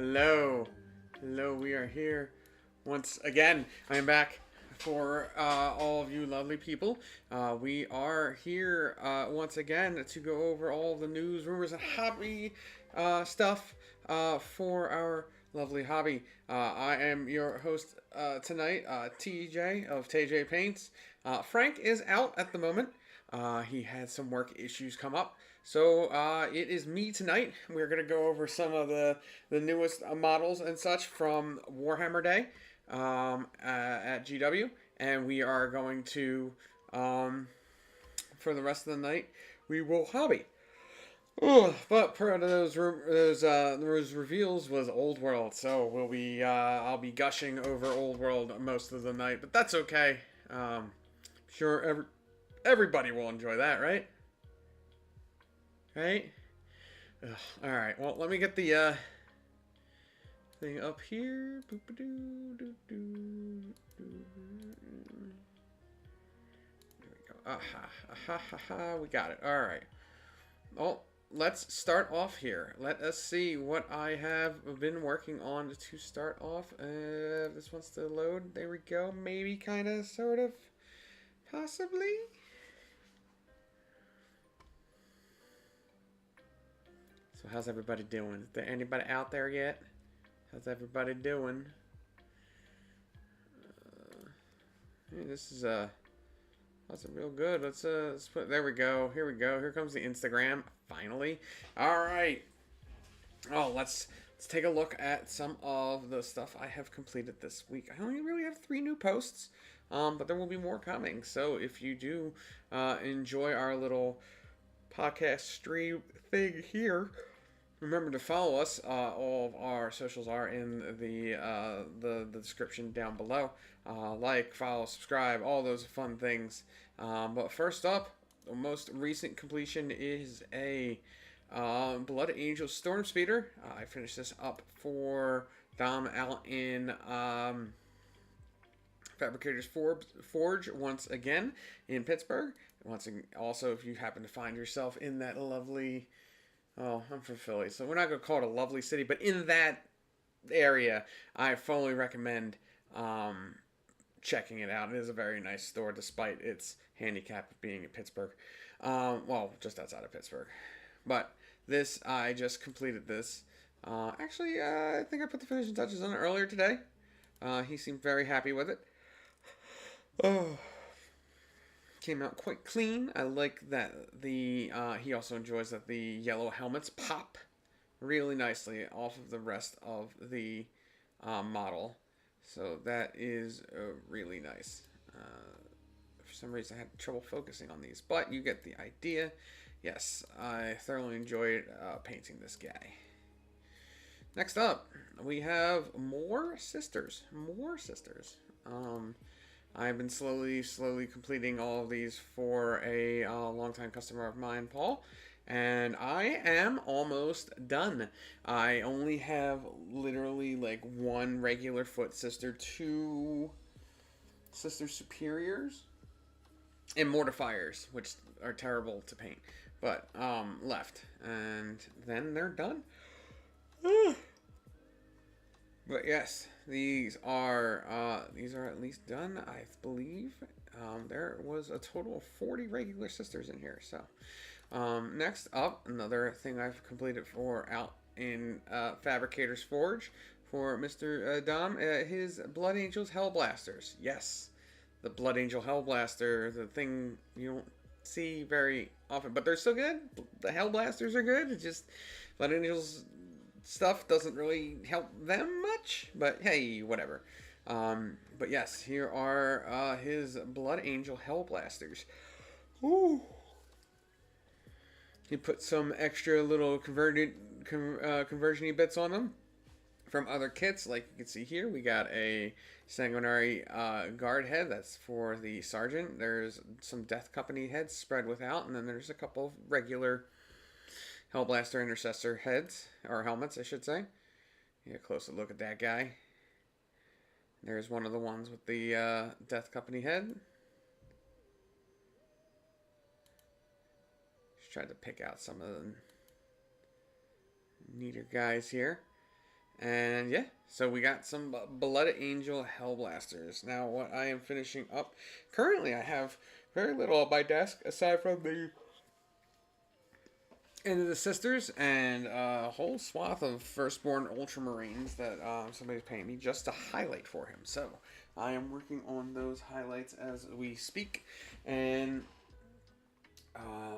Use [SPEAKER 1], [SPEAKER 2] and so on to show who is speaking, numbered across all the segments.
[SPEAKER 1] Hello. Hello, we are here once again. I am back for all of you lovely people. We are here once again to go over all the news, rumors, and hobby stuff for our lovely hobby. I am your host tonight, TJ of TayJayPaints. Frank is out at the moment. He had some work issues come up. So it is me tonight. We're going to go over some of the newest models and such from Warhammer Day at GW. And we are going to, for the rest of the night, we will hobby. But part of those reveals was Old World. So we'll be I'll be gushing over Old World most of the night. But that's okay. Sure, everybody will enjoy that, right? Right? Ugh, all right. Well, let me get the thing up here. There we go. Aha. We got it. All right. Well, let's start off here. Let us see what I have been working on to start off. This wants to load. There we go. Maybe, kind of, sort of, possibly. So how's everybody doing? Is there anybody out there yet? How's everybody doing? Hey, this is that's real good. Let's put. There we go. Here we go. Here comes the Instagram. Finally. All right. Oh, let's take a look at some of the stuff I have completed this week. I only really have 3 new posts, but there will be more coming. So if you do enjoy our little podcast stream thing here, remember to follow us. All of our socials are in the description down below. Like, follow, subscribe, all those fun things. But first up, the most recent completion is a Blood Angel Storm Speeder. I finished this up for Dom out in Fabricators Forge once again in Pittsburgh. Also, if you happen to find yourself in that lovely... Oh, I'm from Philly, so we're not going to call it a lovely city, but in that area, I fully recommend checking it out. It is a very nice store, despite its handicap of being in Pittsburgh. Well, just outside of Pittsburgh. But this, I just completed this. Actually, I think I put the finishing touches on it earlier today. He seemed very happy with it. Oh. Came out quite clean. I like that he also enjoys that the yellow helmets pop really nicely off of the rest of the model. So that is really nice. For some reason I had trouble focusing on these, but you get the idea. Yes, I thoroughly enjoyed painting this guy. Next up, we have more sisters. I've been slowly completing all of these for a longtime customer of mine, Paul, and I am almost done. I only have literally like 1 regular foot sister, 2 sister superiors, and mortifiers, which are terrible to paint, but left, and then they're done. But yes, these are at least done, I believe. There was a total of 40 regular sisters in here. So next up, another thing I've completed for out in Fabricator's Forge for Mr. Dom, his Blood Angels Hellblasters. Yes, the Blood Angel Hellblaster, the thing you don't see very often, but they're so good. The Hellblasters are good. It's just Blood Angels stuff doesn't really help them much, but hey, whatever. But yes, here are his Blood Angel Hellblasters. Ooh. He put some extra little conversion-y bits on them from other kits. Like you can see here, we got a Sanguinary Guard head. That's for the Sergeant. There's some Death Company heads spread without, and then there's a couple of regular Hellblaster Intercessor heads, or helmets, I should say. Get a closer look at that guy. There's one of the ones with the Death Company head. Just tried to pick out some of the neater guys here. And yeah, so we got some Blood Angel Hellblasters. Now, what I am finishing up currently, I have very little on my desk aside from the End of the Sisters and a whole swath of Firstborn Ultramarines that somebody's paying me just to highlight for him. So I am working on those highlights as we speak, and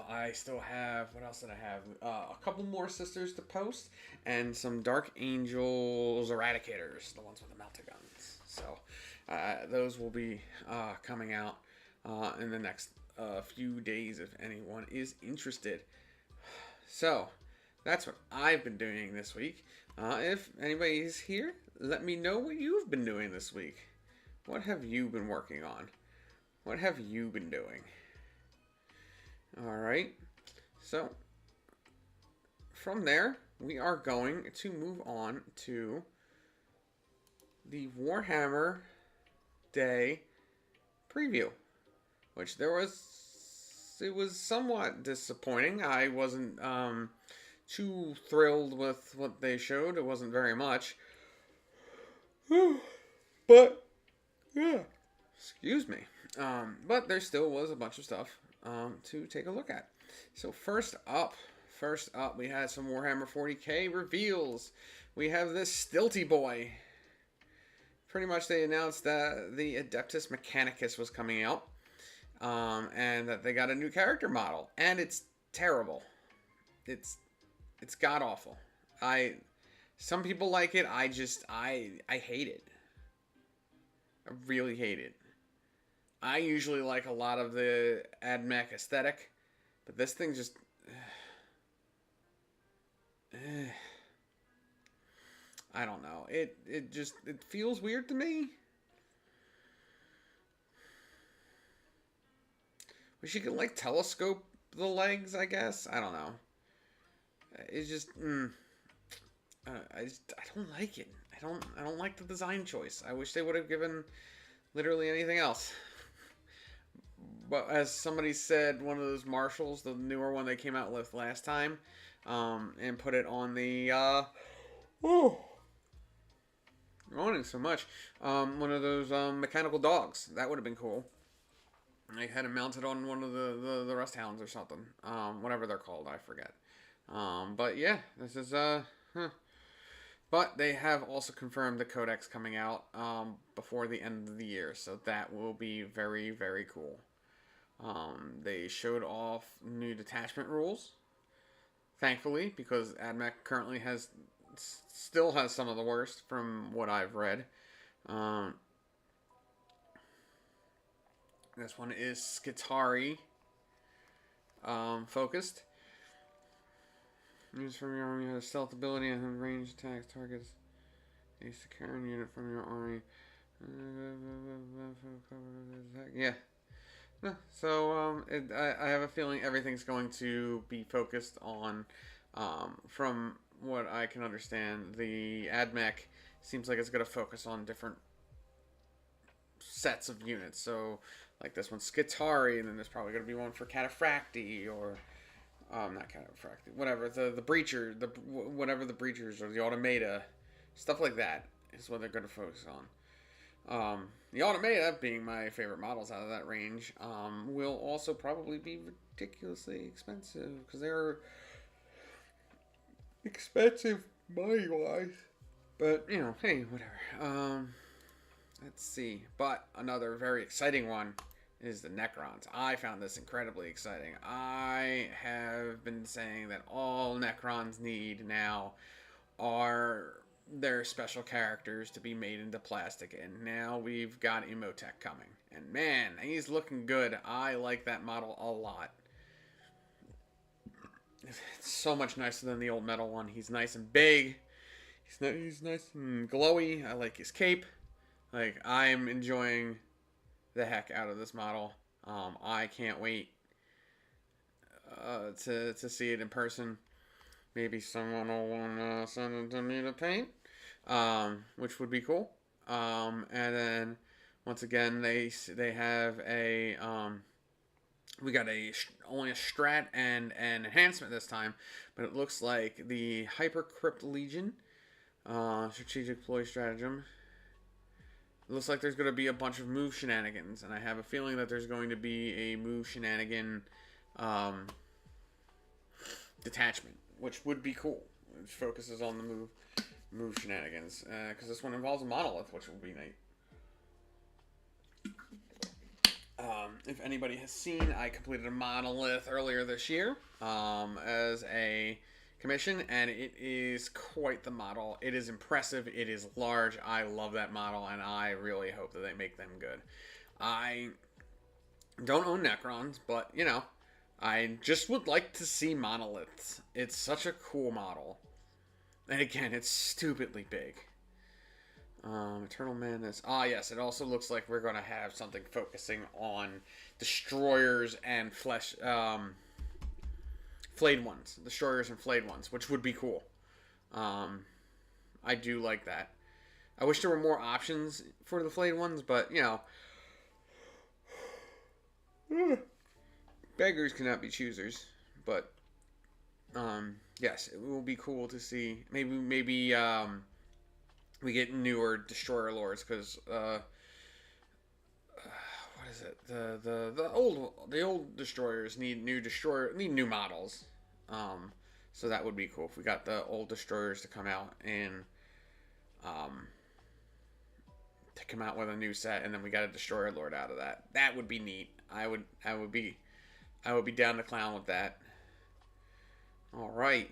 [SPEAKER 1] I still have, what else did I have? A couple more Sisters to post, and some Dark Angels Eradicators, the ones with the melter guns. So those will be coming out in the next few days if anyone is interested. So that's what I've been doing this week. If anybody is here, let me know what you've been doing this week. What have you been working on? What have you been doing? Alright, so from there, we are going to move on to the Warhammer Day preview, which it was somewhat disappointing. I wasn't too thrilled with what they showed. It wasn't very much. But, yeah, excuse me. But there still was a bunch of stuff to take a look at. So first up, we had some Warhammer 40k reveals. We have this Stilty Boy. Pretty much they announced that the Adeptus Mechanicus was coming out, and that they got a new character model, and it's terrible. It's god awful. Some people like it. I hate it. I really hate it. I usually like a lot of the AdMech aesthetic, but this thing just I don't know. It feels weird to me. Wish you could like telescope the legs, I guess. I don't know. It's just I don't like it. I don't like the design choice. I wish they would have given literally anything else. But as somebody said, one of those Marshalls, the newer one they came out with last time, and put it on the awning so much. One of those mechanical dogs. That would have been cool. I had it mounted on one of the Rust Hounds or something. Whatever they're called, I forget. But yeah, this is But they have also confirmed the Codex coming out before the end of the year, so that will be very, very cool. They showed off new detachment rules, thankfully, because AdMech currently still has some of the worst from what I've read. This one is Skitarii focused. Use from your army has stealth ability and range attacks targets a Sicaran unit from your army. Yeah. So I have a feeling everything's going to be focused on, from what I can understand, the AdMech seems like it's going to focus on different sets of units. So like this one's Skitarii, and then there's probably going to be one for Cataphracti, or not Cataphracti, whatever, the Breacher, whatever the Breachers or the Automata, stuff like that is what they're going to focus on. The Automata, being my favorite models out of that range, will also probably be ridiculously expensive, because they're expensive money-wise. But, you know, hey, whatever. Let's see. But another very exciting one is the Necrons. I found this incredibly exciting. I have been saying that all Necrons need now are their special characters to be made into plastic, and now we've got Imhotep coming, and man, he's looking good. I like that model a lot. It's so much nicer than the old metal one. He's nice and big. He's nice and glowy. I like his cape. Like, I'm enjoying the heck out of this model. I can't wait to see it in person. Maybe someone will want to send it to me to paint, which would be cool. And then once again, they have a we got only a strat and an enhancement this time, but it looks like the Hypercrypt Legion Strategic ploy stratagem. It looks like there's going to be a bunch of move shenanigans, and I have a feeling that there's going to be a move shenanigan detachment, which would be cool. Which focuses on the move shenanigans, because this one involves a monolith, which will be neat. If anybody has seen, I completed a monolith earlier this year as a commission, and it is quite the model. It is impressive. It is large. I love that model, and I really hope that they make them good. I don't own Necrons, but, you know, I just would like to see monoliths. It's such a cool model. And again, it's stupidly big. Eternal Madness. Ah, yes, it also looks like we're going to have something focusing on destroyers and flayed ones. Destroyers and flayed ones, which would be cool. I do like that. I wish there were more options for the flayed ones, but, you know, beggars cannot be choosers. But, yes, it will be cool to see. Maybe, we get newer destroyer lords, because what is it? The old destroyers need new models. So that would be cool if we got the old destroyers to come out and with a new set, and then we got a destroyer lord out of that. That would be neat. I would be down to clown with that. All right.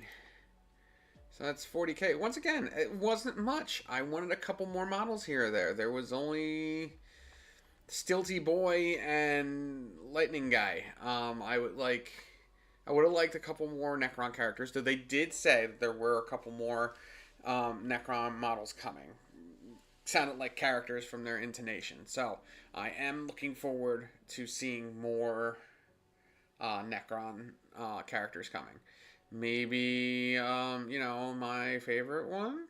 [SPEAKER 1] So that's 40K. Once again, it wasn't much. I wanted a couple more models here or there. There was only Stilty Boy and Lightning Guy. I would have liked a couple more Necron characters. Though they did say that there were a couple more Necron models coming. Sounded like characters from their intonation. So I am looking forward to seeing more Necron characters coming. Maybe, you know, my favorite one?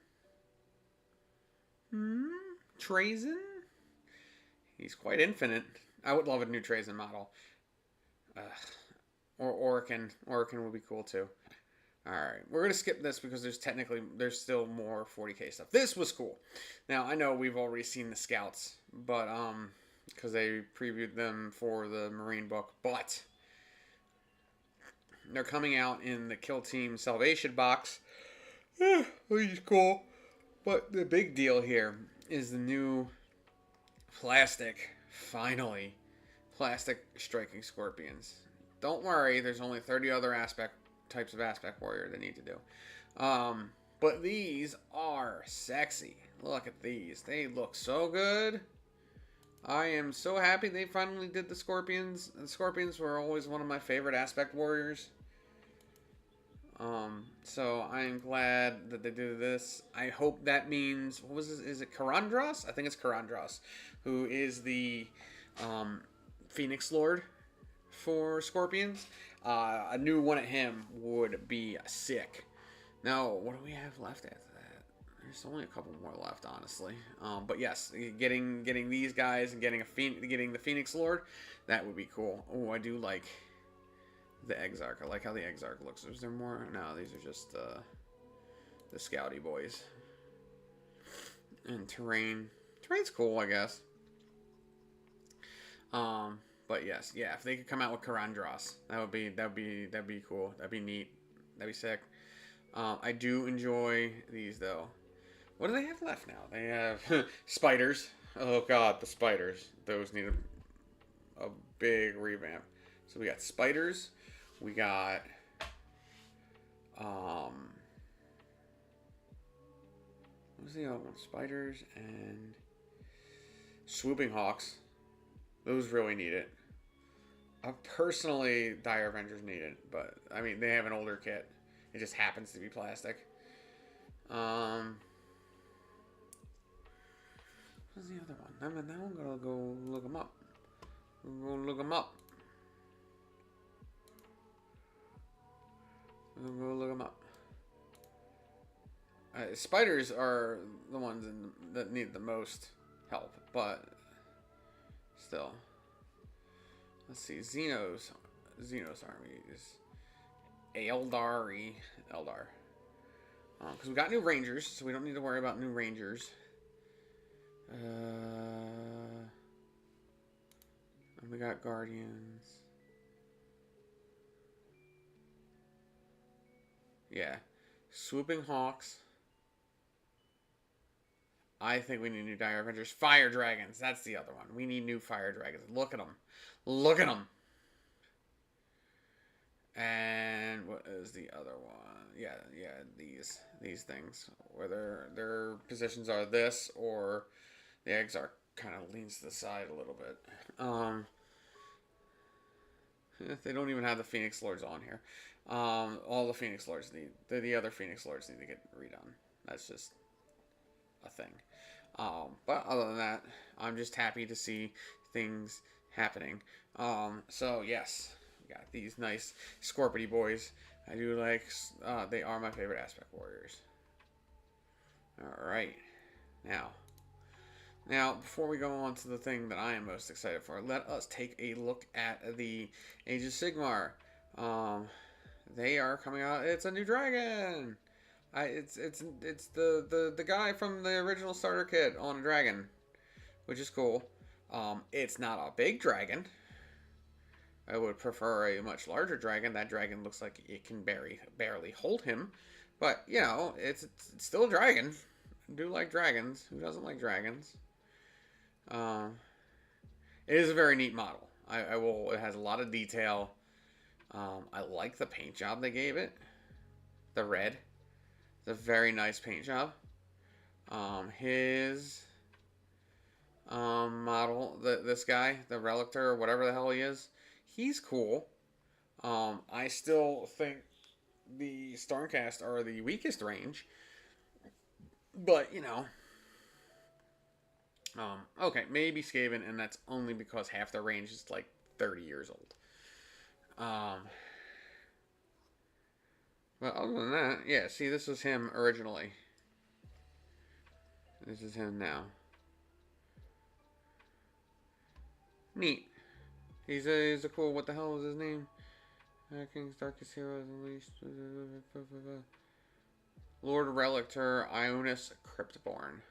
[SPEAKER 1] Trazyn? He's quite infinite. I would love a new Trazyn model. Or Orkin. Orkin would be cool, too. Alright, we're going to skip this because there's still more 40K stuff. This was cool. Now, I know we've already seen the Scouts, but, because they previewed them for the Marine book, but they're coming out in the Kill Team Salvation box, which is cool. But the big deal here is the new plastic, finally, plastic striking scorpions. Don't worry, there's only 30 other types of aspect warrior they need to do. But these are sexy. Look at these. They look so good. I am so happy they finally did the Scorpions. The Scorpions were always one of my favorite aspect warriors. So I am glad that they did this. I hope that means, what was this? Is it Karandros? I think it's Karandros, who is the Phoenix Lord for Scorpions. A new one of him would be sick. Now, what do we have left after that? There's only a couple more left, honestly. But yes, getting these guys and getting the Phoenix Lord, that would be cool. Oh, I do like the Exarch. I like how the Exarch looks. Is there more? No, these are just the Scouty boys. And Terrain. Terrain's cool, I guess. But yes, yeah, if they could come out with Karandros, that'd be cool. That'd be neat. That'd be sick. I do enjoy these though. What do they have left now? They have spiders. Oh god, the spiders. Those need a big revamp. So we got spiders. We got what was the other one? Spiders and swooping hawks. Those really need it. Personally, Dire Avengers need it, but I mean they have an older kit. It just happens to be plastic. What's the other one? Now I'm gonna go look them up. We'll go look them up. Spiders are the ones that need the most help, but still. Let's see. Xenos armies. Eldar. Because we got new Rangers, so we don't need to worry about new Rangers. And we got Guardians. Yeah. Swooping Hawks. I think we need new Dire Avengers. Fire Dragons. That's the other one. We need new Fire Dragons. Look at them. Look at them. And what is the other one? Yeah, these things. Whether their positions are this or the eggs are kind of leans to the side a little bit. They don't even have the Phoenix Lords on here. All the Phoenix Lords need the other Phoenix Lords need to get redone. That's just a thing. But other than that, I'm just happy to see things happening. So yes, we got these nice Scorpidy boys. I do like. They are my favorite Aspect Warriors. All right, now, before we go on to the thing that I am most excited for, let us take a look at the Age of Sigmar. They are coming out. It's a new dragon. It's the guy from the original starter kit on a dragon, which is cool. It's not a big dragon. I would prefer a much larger dragon. That dragon looks like it can barely hold him, but you know, it's still a dragon. I do like dragons. Who doesn't like dragons? It is a very neat model. I will. It has a lot of detail. I like the paint job they gave it. The red. It's a very nice paint job. His model, this guy, the Relictor, or whatever the hell he is, he's cool. I still think the Stormcast are the weakest range. But, you know. Okay, maybe Skaven, and that's only because half their range is like 30 years old. But other than that, yeah, see, this was him originally. This is him now. Neat. He's a cool, what the hell is his name? King's Darkest Heroes Unleashed. Lord Relictor, Ionis Cryptborn.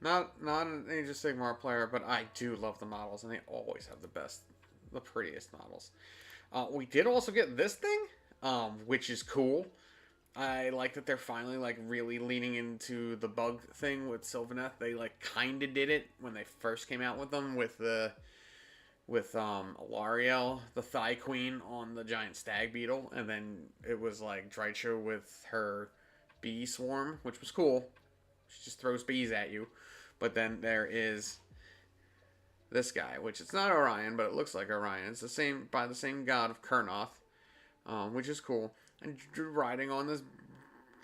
[SPEAKER 1] Not an Age of Sigmar player, but I do love the models, and they always have the prettiest models. We did also get this thing, which is cool. I like that they're finally like really leaning into the bug thing with Sylvaneth. They like kind of did it when they first came out with them with Alariel, the Thigh Queen on the giant stag beetle, and then it was like Drycho with her bee swarm, which was cool. She just throws bees at you. But then there is this guy, which it's not Orion, but it looks like Orion. It's by the same god of Kurnoth, which is cool. And riding on this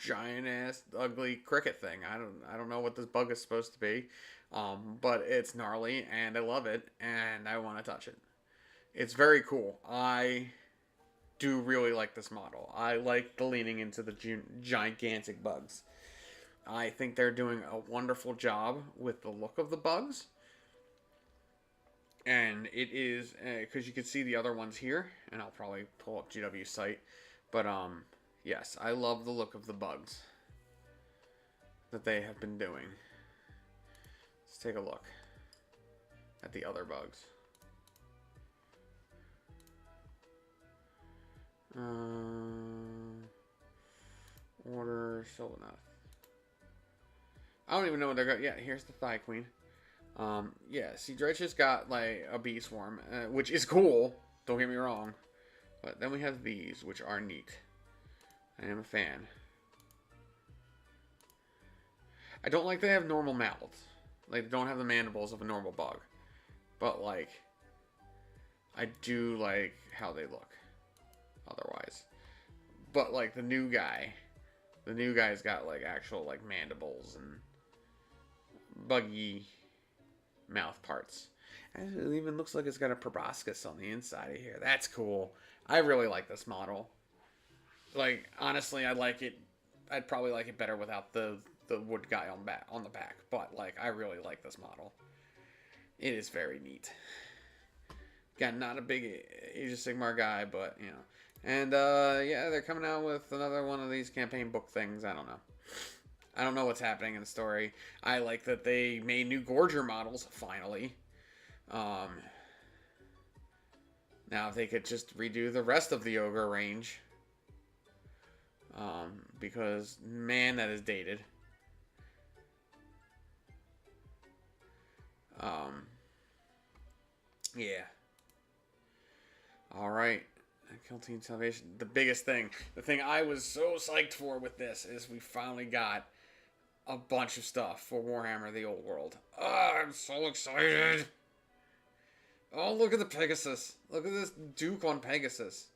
[SPEAKER 1] giant ass ugly cricket thing. I don't know what this bug is supposed to be, but it's gnarly and I love it and I want to touch it. It's very cool. I do really like this model. I like the leaning into the gigantic bugs. I think they're doing a wonderful job with the look of the bugs. And it is, because you can see the other ones here, and I'll probably pull up GW's site. But, yes, I love the look of the bugs that they have been doing. Let's take a look at the other bugs. Order Sylvaneth. I don't even know what they're going. Yeah, here's the Thigh Queen. Yeah, see, Dredge has got like a bee swarm, which is cool. Don't get me wrong. But then we have these, which are neat. I am a fan. I don't like they have normal mouths. Like, they don't have the mandibles of a normal bug. But, like, I do like how they look. Otherwise. But, like, the new guy's got, like, actual, like, mandibles and buggy mouth parts. And it even looks like it's got a proboscis on the inside of here. That's cool. I really like this model. Like, honestly, I like it. I'd probably like it better without the wood guy on the back. But, like, I really like this model. It is very neat. Again, not a big Age of Sigmar guy, but, you know. And yeah, they're coming out with another one of these campaign book things. I don't know. I don't know what's happening in the story. I like that they made new Gorger models finally. Um, Now if they could just redo the rest of the ogre range, because man, that is dated. Yeah. All right. Kill Team Salvation. The biggest thing, the thing I was so psyched for with this is we finally got a bunch of stuff for Warhammer: The Old World. Oh, I'm so excited. Oh, look at the Pegasus. Look at this Duke on Pegasus.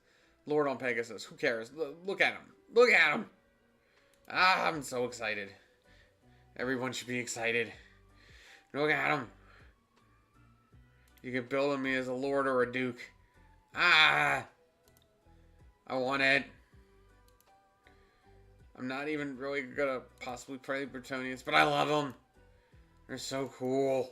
[SPEAKER 1] Lord on Pegasus. Who cares? Look at him. Look at him. Ah, I'm so excited. Everyone should be excited. Look at him. You can build me as a Lord or a Duke. Ah. I want it. I'm not even really gonna possibly play Bretonians, but I love them. They're so cool.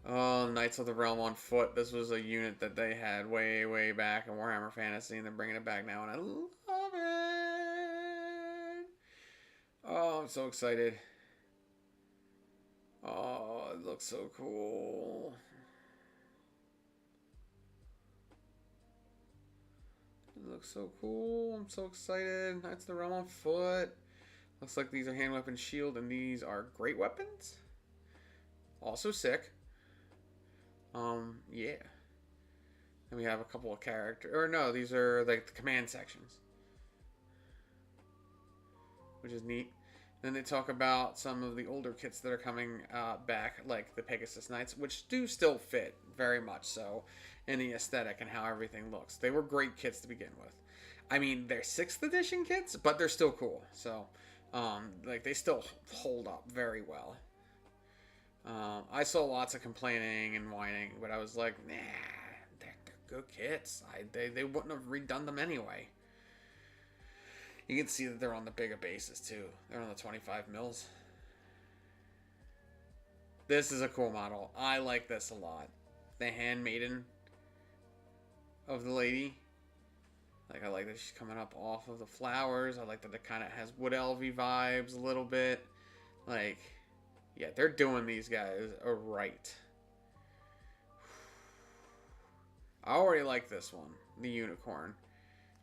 [SPEAKER 1] Oh, Knights of the Realm on foot. This was a unit that they had way, way back in Warhammer Fantasy, and they're bringing it back now, and I love it. Oh, I'm so excited. Oh, it looks so cool. It looks so cool. I'm so excited. Knights of the Realm on foot. Looks like these are hand weapon shield, and these are great weapons. Also sick. Yeah. And we have a couple of characters. Or no, these are like the command sections. Which is neat. Then they talk about some of the older kits that are coming back, like the Pegasus Knights, which do still fit very much so in the aesthetic and how everything looks. They were great kits to begin with. I mean, they're 6th edition kits, but they're still cool. So, like, they still hold up very well. I saw lots of complaining and whining, but I was like, nah, they're good kits. They wouldn't have redone them anyway. You can see that they're on the bigger bases too. They're on the 25 mils. This is a cool model. I like this a lot. The handmaiden of the lady. Like, I like that she's coming up off of the flowers. I like that it kind of has Wood Elvy vibes a little bit. Like, yeah, they're doing these guys right. I already like this one, the unicorn,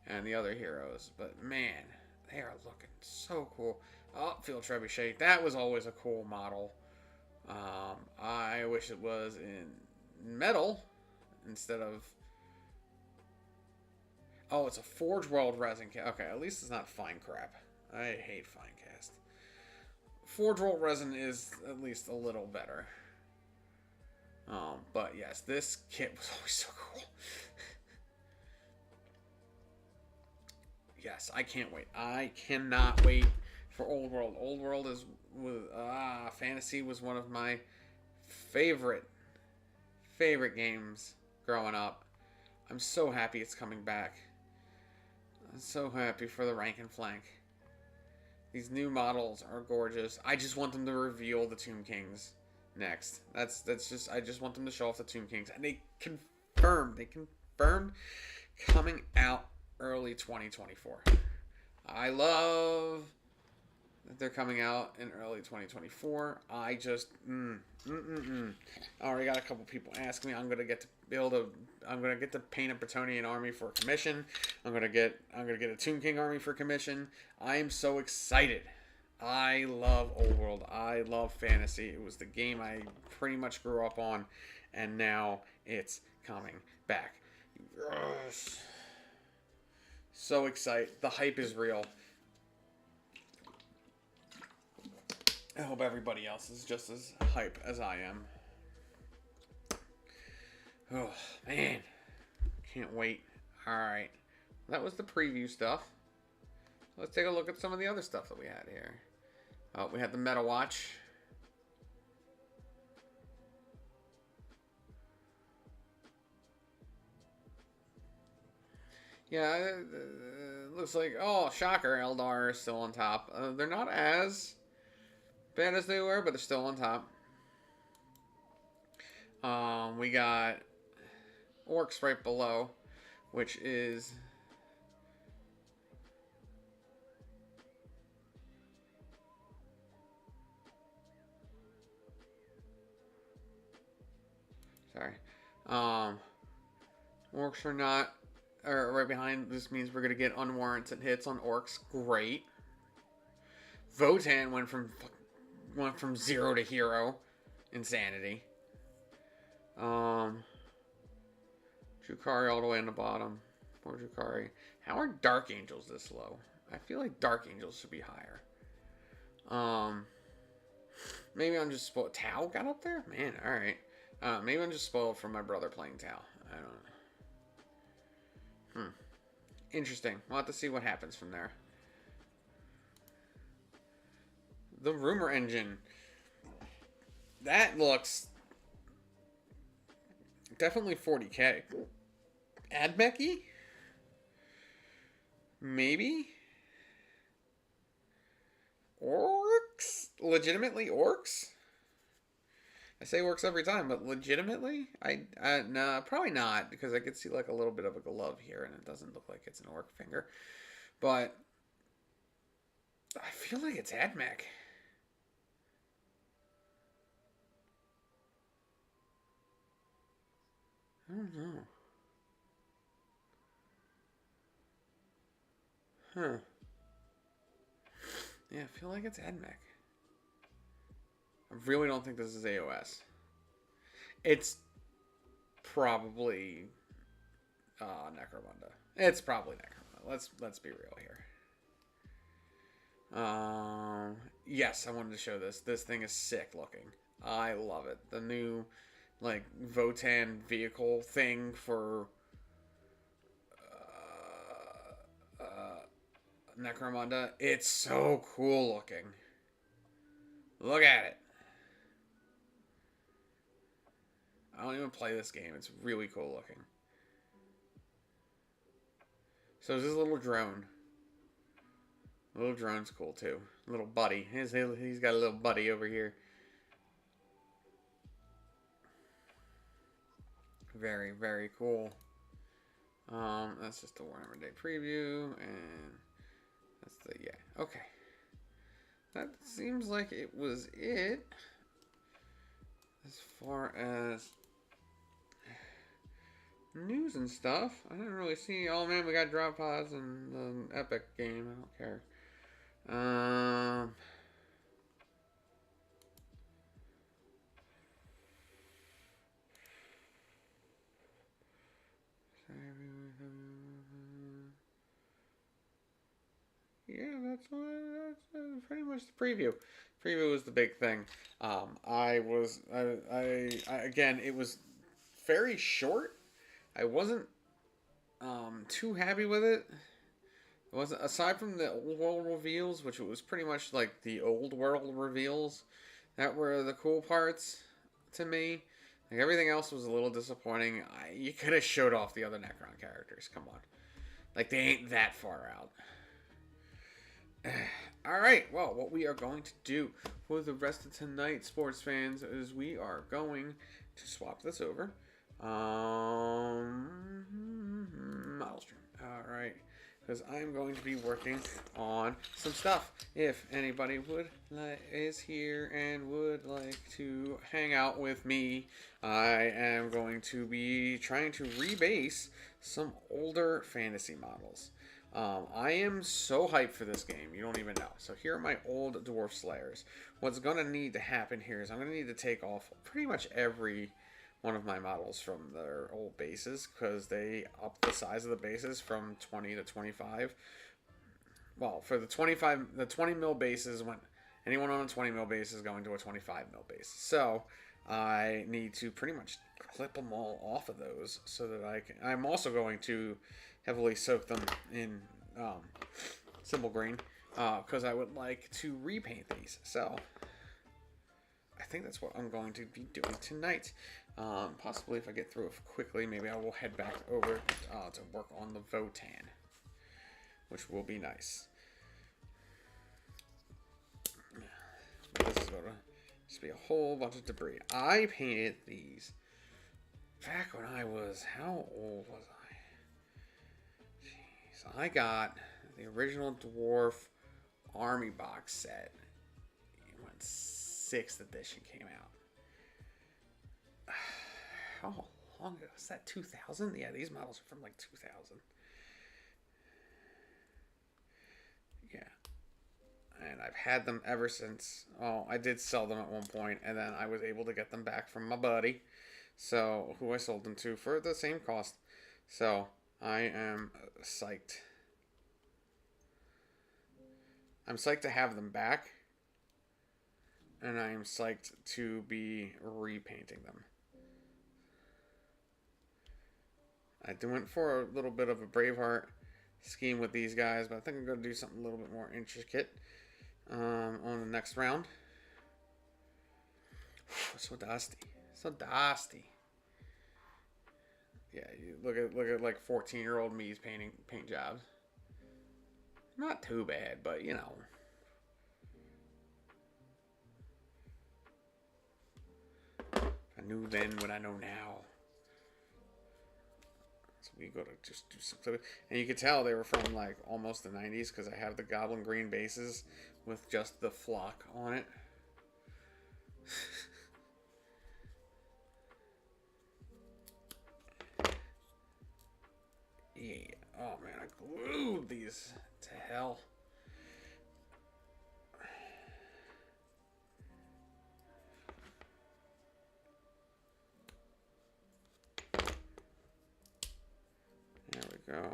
[SPEAKER 1] and the other heroes, but man, they are looking so cool. Oh, Field Trebuchet. That was always a cool model. I wish it was in metal instead of... Oh, it's a Forge World resin cast. Okay, at least it's not fine crap. I hate fine cast. Forge World resin is at least a little better. But yes, this kit was always so cool. Yes, I can't wait. I cannot wait for Old World. Old World is Fantasy was one of my favorite games growing up. I'm so happy it's coming back. I'm so happy for the rank and flank. These new models are gorgeous. I just want them to reveal the Tomb Kings next. That's just, I just want them to show off the Tomb Kings, and they confirmed coming out early 2024. I love that they're coming out in early 2024. I just I already got a couple people asking me. I'm gonna get to paint a Bretonian army for commission. I'm gonna get a Tomb King army for commission. I am so excited. I love Old World. I love fantasy. It was the game I pretty much grew up on, and now it's coming back. Yes. So excited. The hype is real. I hope everybody else is just as hype as I am. Oh, man. Can't wait. Alright. That was the preview stuff. Let's take a look at some of the other stuff that we had here. We had the Meta Watch. Yeah, it looks like, oh, shocker, Eldar is still on top. They're not as bad as they were, but they're still on top. We got Orcs right below. which is sorry. Orcs are not are right behind. This means we're gonna get unwarranted hits on orcs. Great. Votan went from 0 to hero. Insanity. Drukhari all the way on the bottom. Poor Drukhari. How are Dark Angels this low? I feel like Dark Angels should be higher. Maybe I'm just spoiled. Tau got up there? Man, alright. Maybe I'm just spoiled from my brother playing Tau. I don't know. Interesting. We'll have to see what happens from there. The Rumor Engine. That looks definitely 40k. Admechy? Maybe? Orcs? Legitimately orcs? I say orcs every time, but legitimately? Nah, probably not, because I could see like a little bit of a glove here, and it doesn't look like it's an orc finger. But I feel like it's Admech. I don't know. Huh. Yeah, I feel like it's Admech. I really don't think this is AOS. It's probably Necromunda. It's probably Necromunda. Let's be real here. Yes, I wanted to show this. This thing is sick looking. I love it. The new like Votan vehicle thing for Necromunda. It's so cool looking. Look at it. I don't even play this game. It's really cool looking. So is this little drone. Little drone's cool too. Little buddy. He's got a little buddy over here. Very, very cool. That's just the Warhammer Day preview, and that's the okay. That seems like it was it as far as news and stuff. I didn't really see. Oh man, we got drop pods and the Epic game. I don't care. Yeah, that's pretty much the preview. Preview was the big thing. I again, it was very short. I wasn't too happy with it. It wasn't, aside from the old world reveals, which was pretty much like the old world reveals, that were the cool parts to me. Like everything else was a little disappointing. You could have showed off the other Necron characters. Come on, like they ain't that far out. Alright, well, what we are going to do for the rest of tonight, sports fans, is we are going to swap this over. Model stream. Alright, because I'm going to be working on some stuff. If anybody is here and would like to hang out with me, I am going to be trying to rebase some older fantasy models. I am so hyped for this game, you don't even know. So here are my old Dwarf Slayers. What's going to need to happen here is I'm going to need to take off pretty much every one of my models from their old bases, because they upped the size of the bases from 20 to 25. Well, for the 20 mil bases, when anyone on a 20 mil base is going to a 25 mil base. So I need to pretty much clip them all off of those so that I'm also going to heavily soak them in Symbol Green, because I would like to repaint these. So I think that's what I'm going to be doing tonight. Possibly if I get through it quickly, maybe I will head back over to work on the Votan, which will be nice. This is going to just be a whole bunch of debris. I painted these back when I was, how old was I? So I got the original Dwarf Army box set when 6th edition came out. How long ago? Was that 2000? Yeah, these models are from like 2000. Yeah. And I've had them ever since. Oh, I did sell them at one point, and then I was able to get them back from my buddy, so who I sold them to for the same cost. So I am psyched. I'm psyched to have them back, and I am psyched to be repainting them. I went for a little bit of a Braveheart scheme with these guys, but I think I'm going to do something a little bit more intricate on the next round. So dusty. So dusty. Yeah, you look at like 14-year-old me's paint jobs. Not too bad, but you know. I knew then what I know now. So we go to just do something. And you could tell they were from like almost the 90s because I have the goblin green bases with just the flock on it. Yeah. Oh man, I glued these to hell. There we go.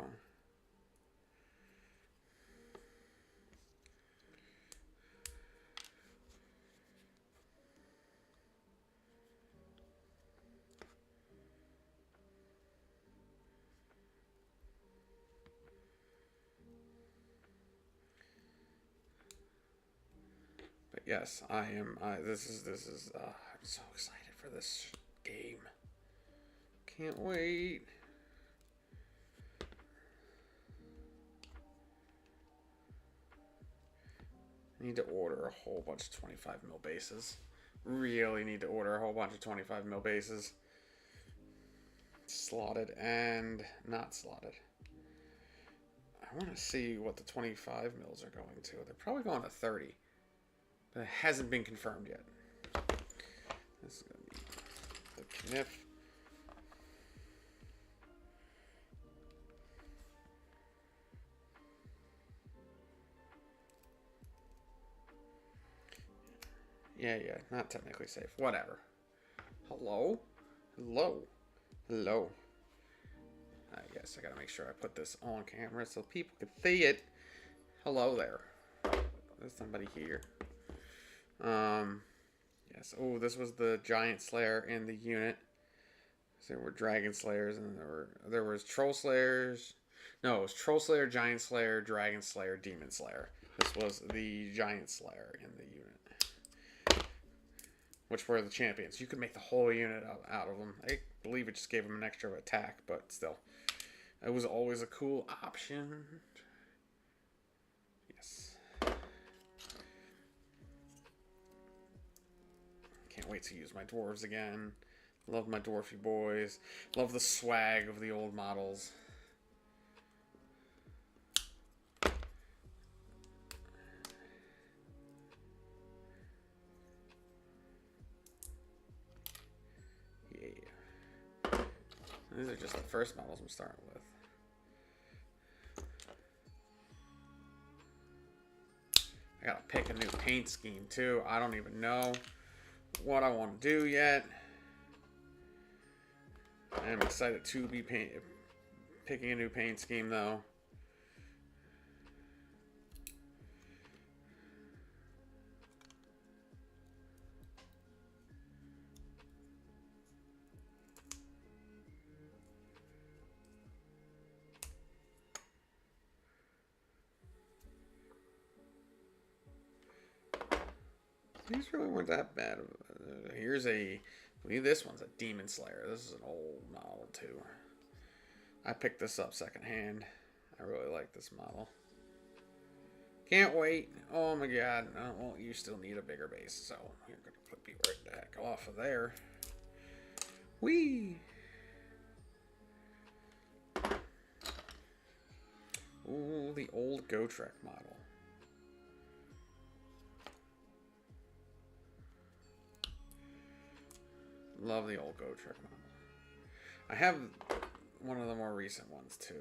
[SPEAKER 1] But yes, I am. This is. I'm so excited for this game. Can't wait. I need to order a whole bunch of 25 mil bases. Really need to order a whole bunch of 25 mil bases. Slotted and not slotted. I want to see what the 25 mils are going to. They're probably going to 30. But it hasn't been confirmed yet. This is going to be the kniff. Yeah, not technically safe. Whatever. Hello? Hello? Hello? I guess I gotta make sure I put this on camera so people can see it. Hello there. There's somebody here. Yes. Oh, this was the Giant Slayer in the unit. So there were Dragon Slayers and there was Troll Slayers. No, it was Troll Slayer, Giant Slayer, Dragon Slayer, Demon Slayer. This was the Giant Slayer in the unit, which were the champions. You could make the whole unit out of them. I believe it just gave them an extra attack, but still. It was always a cool option. Yes. Can't wait to use my dwarves again. Love my dwarfy boys. Love the swag of the old models. Yeah. These are just the first models I'm starting with. I gotta pick a new paint scheme too. I don't even know what I want to do yet. I am excited to be picking a new paint scheme though. These really weren't that bad. Here's a... This one's a Demon Slayer. This is an old model, too. I picked this up secondhand. I really like this model. Can't wait. Oh, my God. Oh, well, you still need a bigger base, so you're going to put me right the heck off of there. Whee! Ooh, the old Gotrek model. Love the old Gotrek model. I have one of the more recent ones too.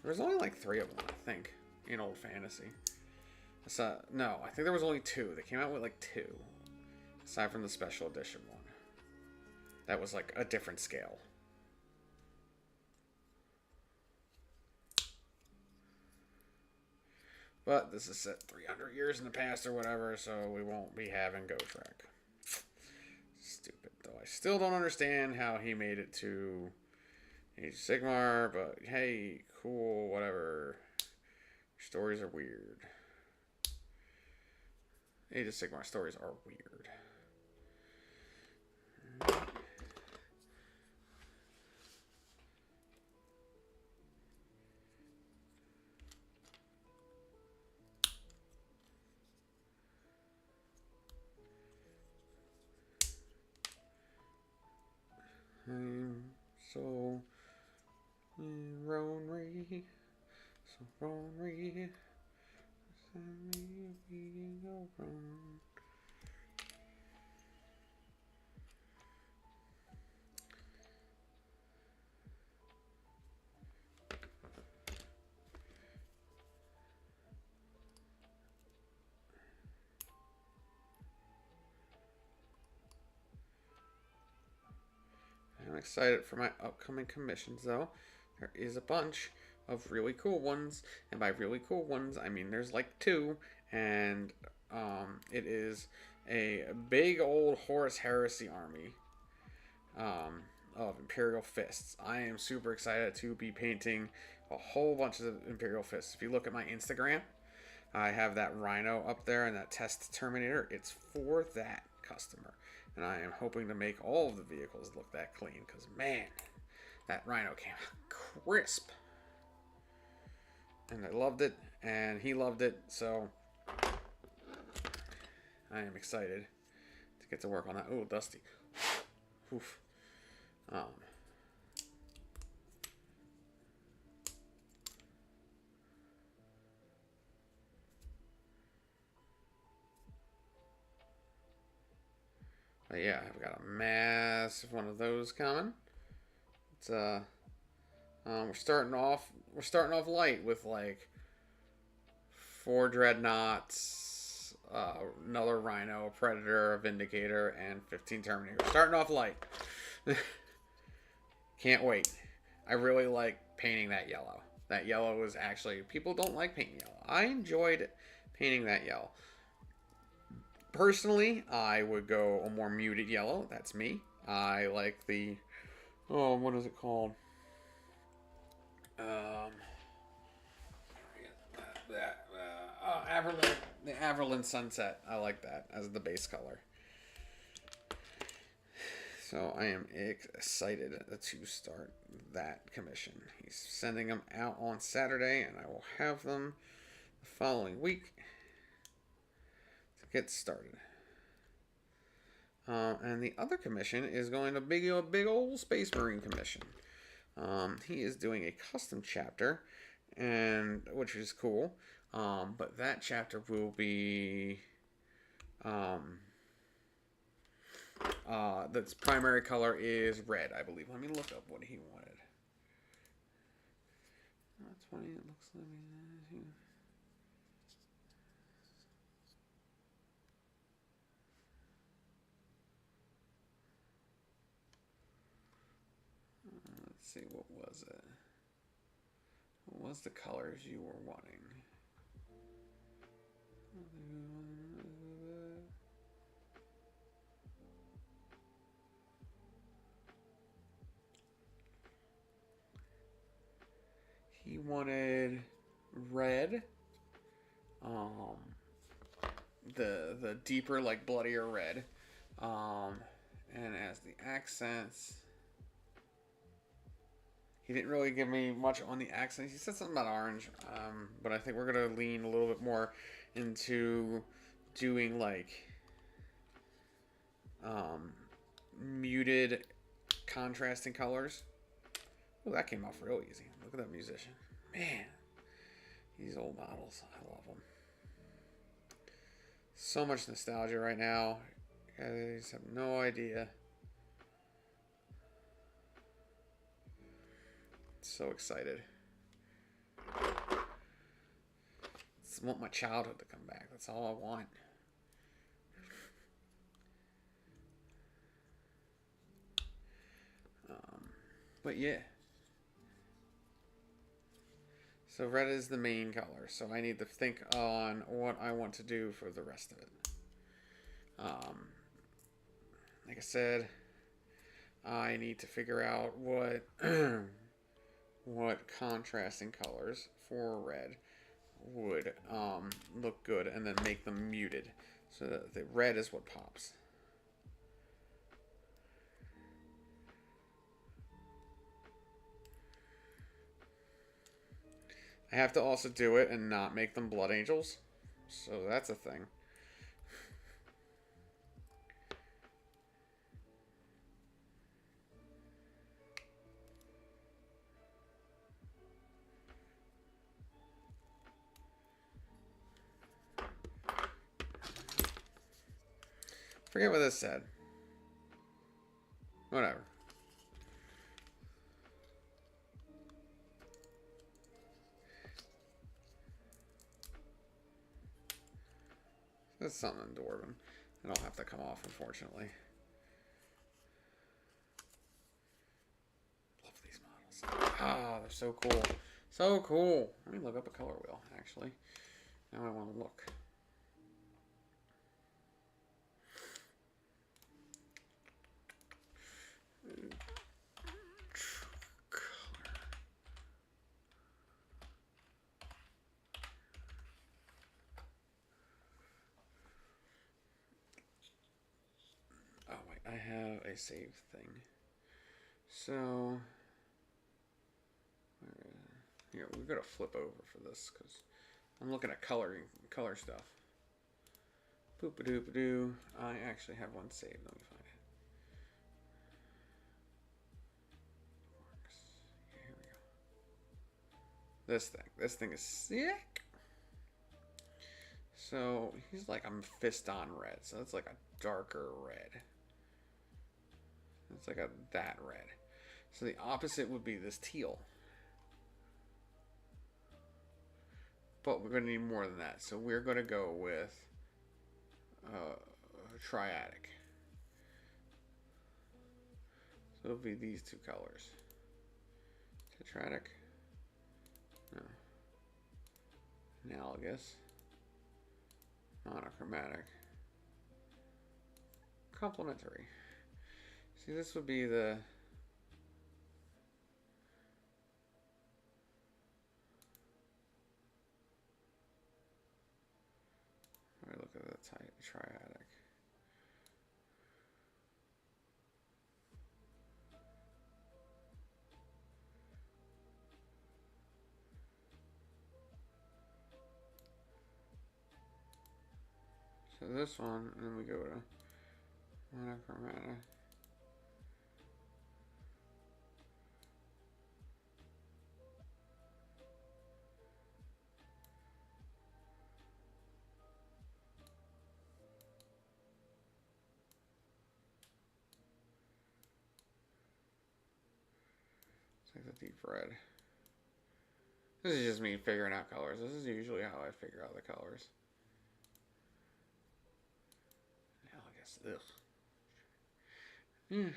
[SPEAKER 1] There was only like 3 of them, I think, in Old Fantasy. No, I think there was only 2. They came out with like 2, aside from the special edition one. That was like a different scale. But this is set 300 years in the past or whatever, so we won't be having Gotrek. Stupid, though. I still don't understand how he made it to Age of Sigmar, but hey, cool, whatever. Stories are weird. Age of Sigmar stories are weird. I'm so lonely, so lonely. I'm excited for my upcoming commissions, though. There is a bunch of really cool ones, and by really cool ones, I mean there's like 2, and it is a big old Horus Heresy army of Imperial Fists. I am super excited to be painting a whole bunch of Imperial Fists. If you look at my Instagram, I have that Rhino up there and that Test Terminator. It's for that customer. And I am hoping to make all of the vehicles look that clean. Because, man, that Rhino came out crisp. And I loved it. And he loved it. So, I am excited to get to work on that. Oh, dusty. Oof. But yeah, I've got a massive one of those coming. It's we're starting off light with like 4 dreadnoughts, another Rhino, a Predator, a Vindicator, and 15 Terminators. Starting off light. Can't wait. I really like painting that yellow. That yellow is actually, people don't like painting yellow. I enjoyed painting that yellow. Personally, I would go a more muted yellow. That's me. I like the, oh, what is it called? The Averland Sunset. I like that as the base color. So I am excited to start that commission. He's sending them out on Saturday, and I will have them the following week to get started. And the other commission is going to be a big old Space Marine commission. He is doing a custom chapter, and which is cool. But that chapter will be that's primary color is red, I believe. Let me look up what he wanted. That's what it looks like. Let's see, what was it? What was the colors you were wanting? He wanted red, the deeper, like bloodier red, and as the accents, he didn't really give me much on the accents. He said something about orange, but I think we're gonna lean a little bit more into doing like muted, contrasting colors. Oh, that came off real easy. Look at that musician. Man, these old models, I love them. So much nostalgia right now. You guys have no idea. So excited. I want my childhood to come back. That's all I want. But yeah. So red is the main color. So I need to think on what I want to do for the rest of it. Like I said, I need to figure out what what contrasting colors for red would look good, and then make them muted so that the red is what pops. I have to also do it and not make them blood angels, so that's a thing. Forget what this said. Whatever. That's something dwarven. It'll have to come off, unfortunately. Love these models. Ah, they're so cool. So cool. Let me look up a color wheel, actually. Now I want to look. Oh wait, I have a save thing. So here we've got to flip over for this because I'm looking at color stuff. Boop a doop a doo. I actually have one saved. Let me find it. Yeah, here we go. This thing is sick. So he's like I'm fist on red, so it's like a darker red. It's like that red. So the opposite would be this teal. But we're going to need more than that. So we're going to go with triadic. So it'll be these two colors. Tetradic. No. Analogous. Monochromatic. Complementary. See, this would be the... Let me look at the triadic. So this one, and then we go to monochromatic. It's like the deep red. This is just me figuring out colors. This is usually how I figure out the colors. Analogous. Ugh.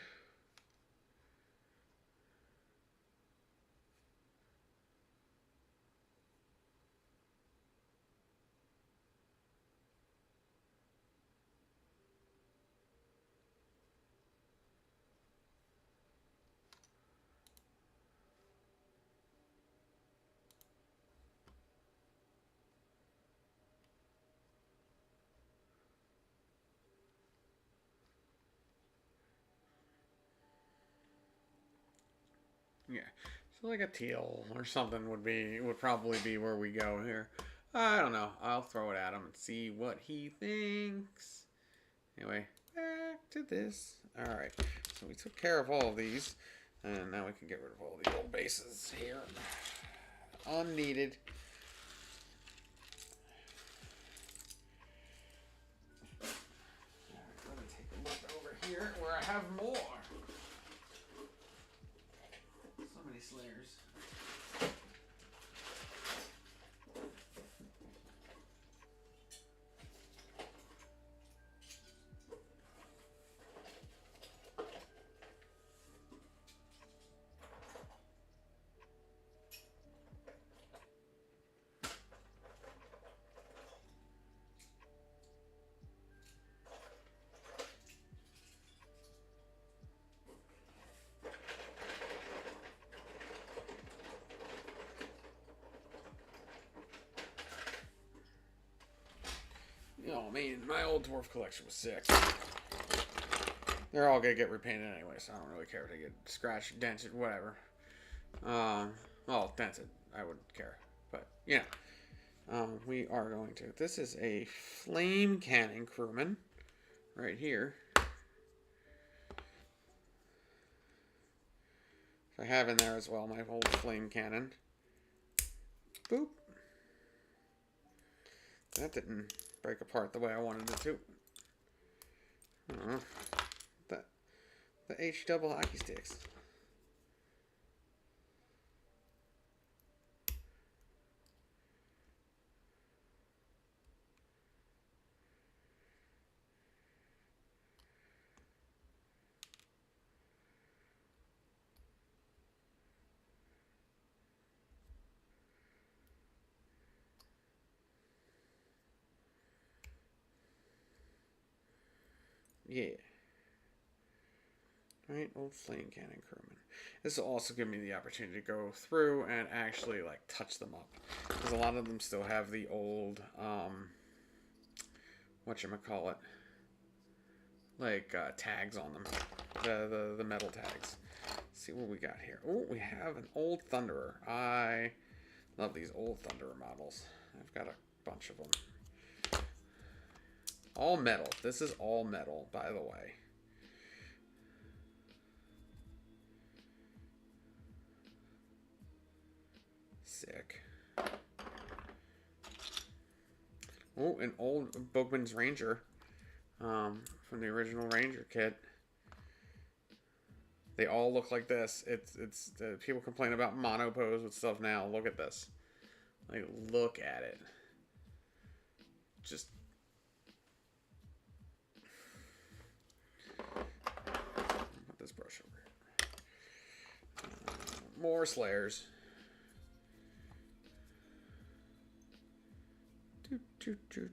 [SPEAKER 1] Yeah, so like a teal or something would probably be where we go here. I don't know. I'll throw it at him and see what he thinks. Anyway, back to this. All right, so we took care of all of these, and now we can get rid of all the old bases here. unneeded. Let me take a look over here where I have more. So many Slayers. Oh man, my old dwarf collection was sick. They're all gonna get repainted anyway, so I don't really care if they get scratched, dented, whatever. Well, dented, I wouldn't care, but yeah. We are going to. This is a flame cannon crewman, right here. I have in there as well my old flame cannon. Boop. That didn't break apart the way I wanted it to. The H double hockey sticks. Yeah. Right, old flame cannon crewman. This will also give me the opportunity to go through and actually like touch them up, because a lot of them still have the old whatchamacallit, like tags on them, the metal tags. Let's see what we got here. Oh, we have an old Thunderer. I love these old Thunderer models. I've got a bunch of them. All metal. This is all metal, by the way. Sick. Oh, an old Bookman's Ranger from the original Ranger kit. They all look like this. It's people complain about monopose with stuff now. Look at this. Like, look at it. Just put this brush over here. More Slayers. Doot, doot, doot.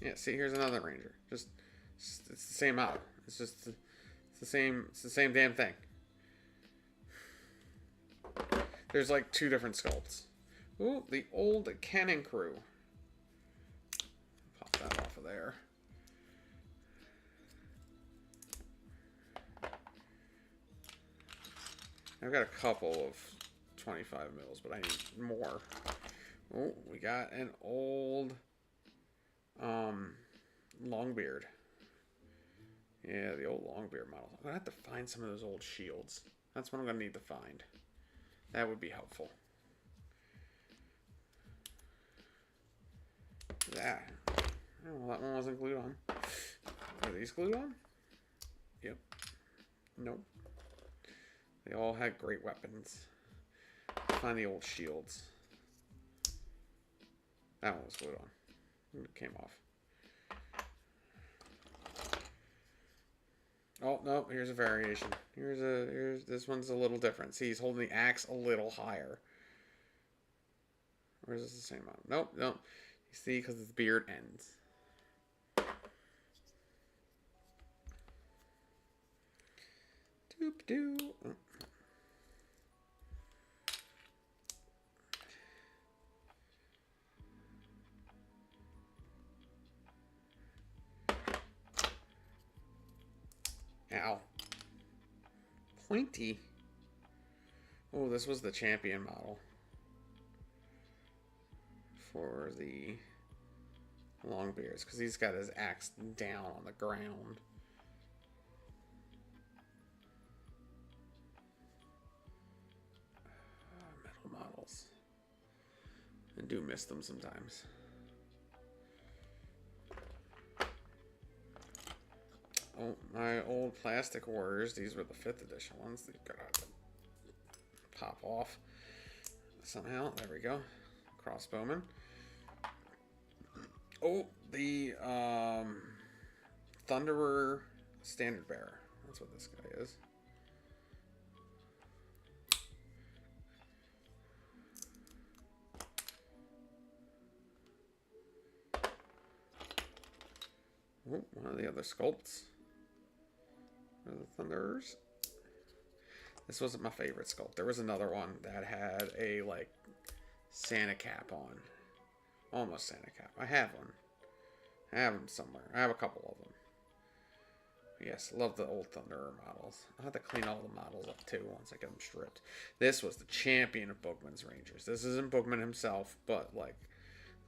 [SPEAKER 1] Yeah, see, here's another Ranger. It's the same model. It's the same damn thing. There's like two different sculpts. Ooh, the old Cannon Crew. Pop that off of there. I've got a couple of 25 mils, but I need more. Oh, we got an old Longbeard. Yeah, the old Longbeard model. I'm gonna have to find some of those old shields. That's what I'm gonna need to find. That would be helpful. Yeah. Oh, well, that one wasn't glued on. Are these glued on? Yep. Nope. They all had great weapons. Find the old shields. That one was glued on. It came off. Oh, no, here's a variation. Here's this one's a little different. See, he's holding the axe a little higher. Or is this the same one? Nope, nope. You see, because his beard ends. Doop doo. Ow. pointy. Oh, this was the champion model for the Longbeards, because he's got his axe down on the ground. Metal models. I do miss them sometimes. Oh, my old plastic warriors. These were the 5th edition ones. They've got to pop off somehow. There we go. Crossbowman. Oh, the Thunderer Standard Bearer. That's what this guy is. Oh, one of the other sculpts. One of the Thunderers. This wasn't my favorite sculpt. There was another one that had a, like, Santa cap on. Almost Santa cap. I have one. I have them somewhere. I have a couple of them. Yes, love the old Thunderer models. I'll have to clean all the models up, too, once I get them stripped. This was the champion of Boogman's Rangers. This isn't Boogman himself, but, like,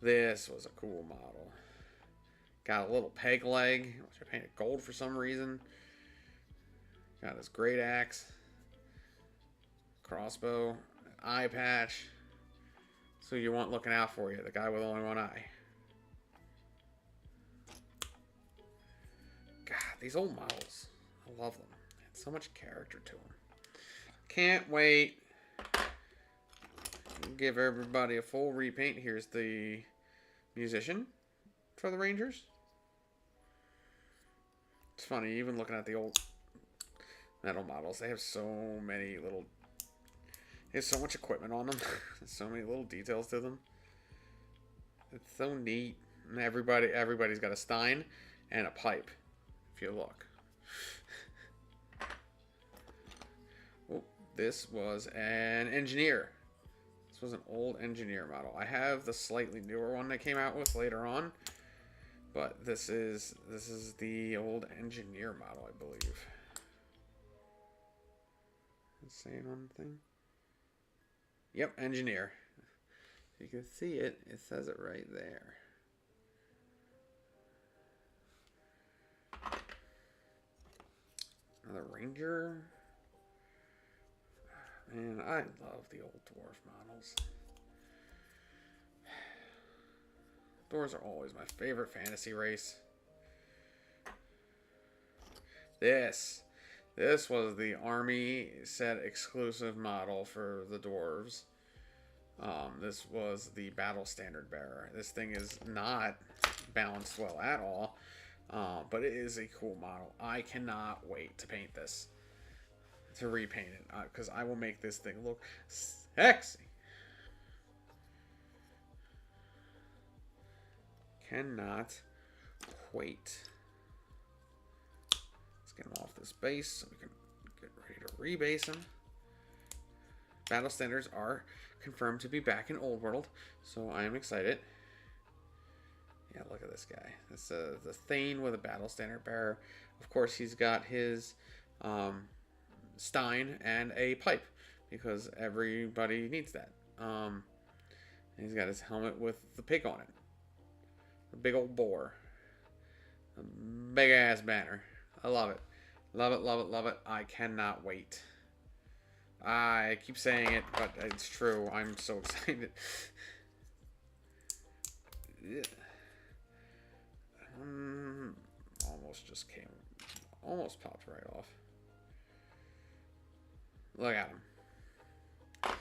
[SPEAKER 1] this was a cool model. Got a little peg leg, which I painted gold for some reason. Got his great axe. Crossbow. Eye patch. So you want looking out for you. The guy with only one eye. God, these old models. I love them. So much character to them. Can't wait. Give everybody a full repaint. Here's the musician for the Rangers. It's funny, even looking at the old metal models, they have so many little... There's so much equipment on them. There's so many little details to them. It's so neat. And everybody's got a stein and a pipe, if you look. Oh, this was an engineer. This was an old engineer model. I have the slightly newer one they came out with later on. But this is the old engineer model, I believe. It's saying one thing. Yep, engineer. You can see it. It says it right there. Another ranger. Man, I love the old dwarf models. Dwarves are always my favorite fantasy race. This was the army set exclusive model for the dwarves. This was the battle standard bearer. This thing is not balanced well at all, but it is a cool model. I cannot wait to paint this, to repaint it, because I will make this thing look sexy. Cannot wait. Let's get him off this base so we can get ready to rebase him. Battle standards are confirmed to be back in Old World, so I am excited. Yeah, look at this guy. This the Thane with a battle standard bearer. Of course, he's got his stein and a pipe because everybody needs that. He's got his helmet with the pig on it. A big old boar. A big ass banner. I love it. Love it, love it, love it. I cannot wait. I keep saying it, but it's true. I'm so excited. Almost popped right off. Look at him. I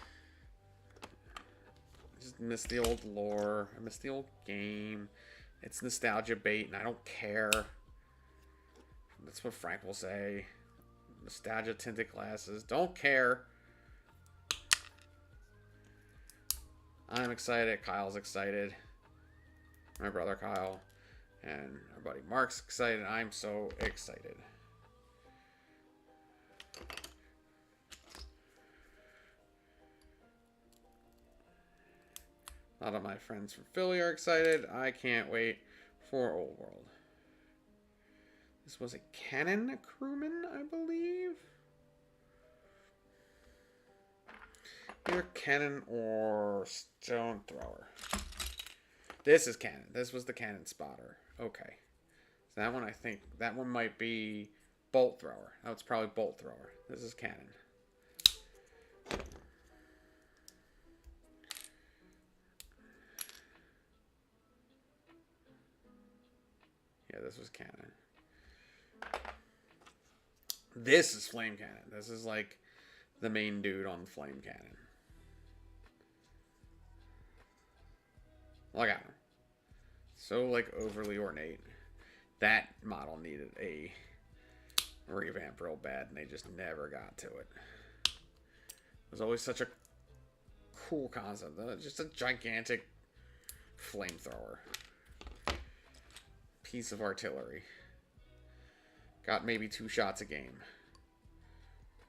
[SPEAKER 1] just miss the old lore. I miss the old game. It's nostalgia bait, and I don't care. That's what Frank will say. Nostalgia tinted glasses. Don't care. I'm excited. Kyle's excited. My brother Kyle. And our buddy Mark's excited. I'm so excited. A lot of my friends from Philly are excited. I can't wait for Old World. This was a cannon crewman, I believe. Either cannon or stone thrower. This is cannon. This was the cannon spotter. Okay. So that one, I think, that one might be bolt thrower. Oh, it's probably bolt thrower. This is cannon. Yeah, this was cannon. This is flame cannon. This is like the main dude on the flame cannon. Look at him. So like overly ornate. That model needed a revamp real bad, and they just never got to it. It was always such a cool concept. Just a gigantic flamethrower. Piece of artillery. Got maybe 2 shots a game.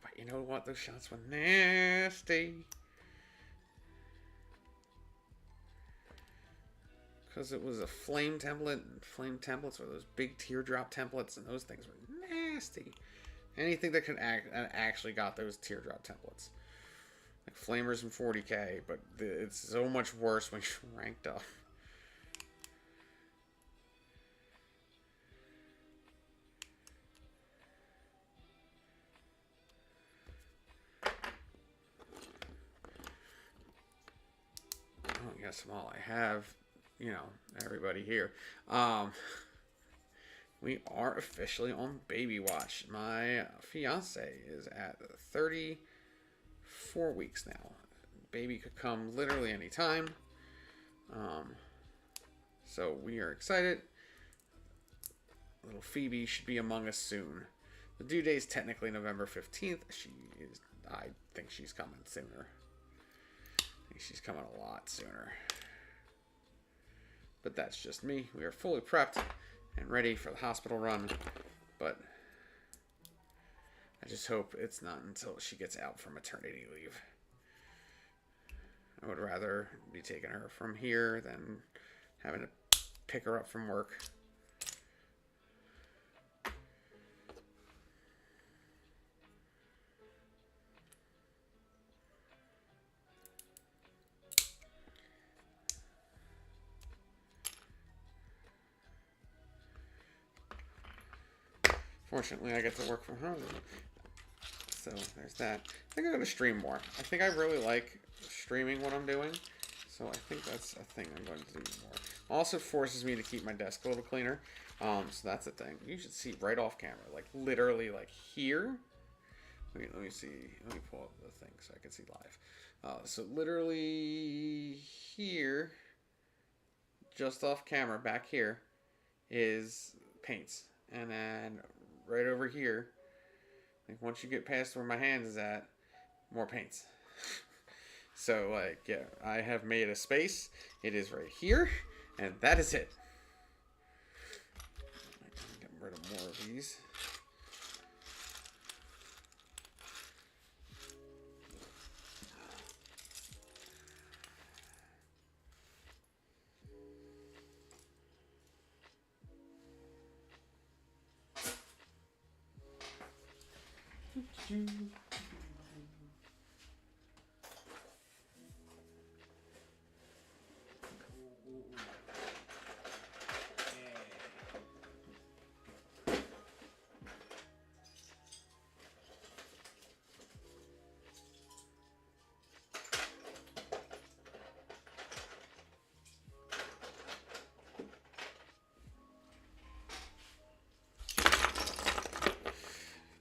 [SPEAKER 1] But you know what? Those shots were nasty. Because it was a flame template. And flame templates were those big teardrop templates. And those things were nasty. Anything that could actually got those teardrop templates. Like Flamers in 40k. But it's so much worse when you're ranked up. Yes, well, I have, you know, everybody here. We are officially on baby watch. My fiance is at 34 weeks now. Baby could come literally anytime. So we are excited. Little Phoebe should be among us soon. The due date is technically November 15th. I think she's coming sooner. She's coming a lot sooner. But that's just me. We are fully prepped and ready for the hospital run. But I just hope it's not until she gets out for maternity leave. I would rather be taking her from here than having to pick her up from work. Fortunately, I get to work from home. So, there's that. I think I'm going to stream more. I think I really like streaming what I'm doing. So, I think that's a thing I'm going to do more. Also forces me to keep my desk a little cleaner. So, that's a thing. You should see right off camera. Like, literally, like, here. Let me see. Let me pull up the thing so I can see live. So, literally here, just off camera, back here, is paints. And then right over here, like once you get past where my hand is at, more paints. So like, yeah, I have made a space. It is right here, and that is it. Get rid of more of these.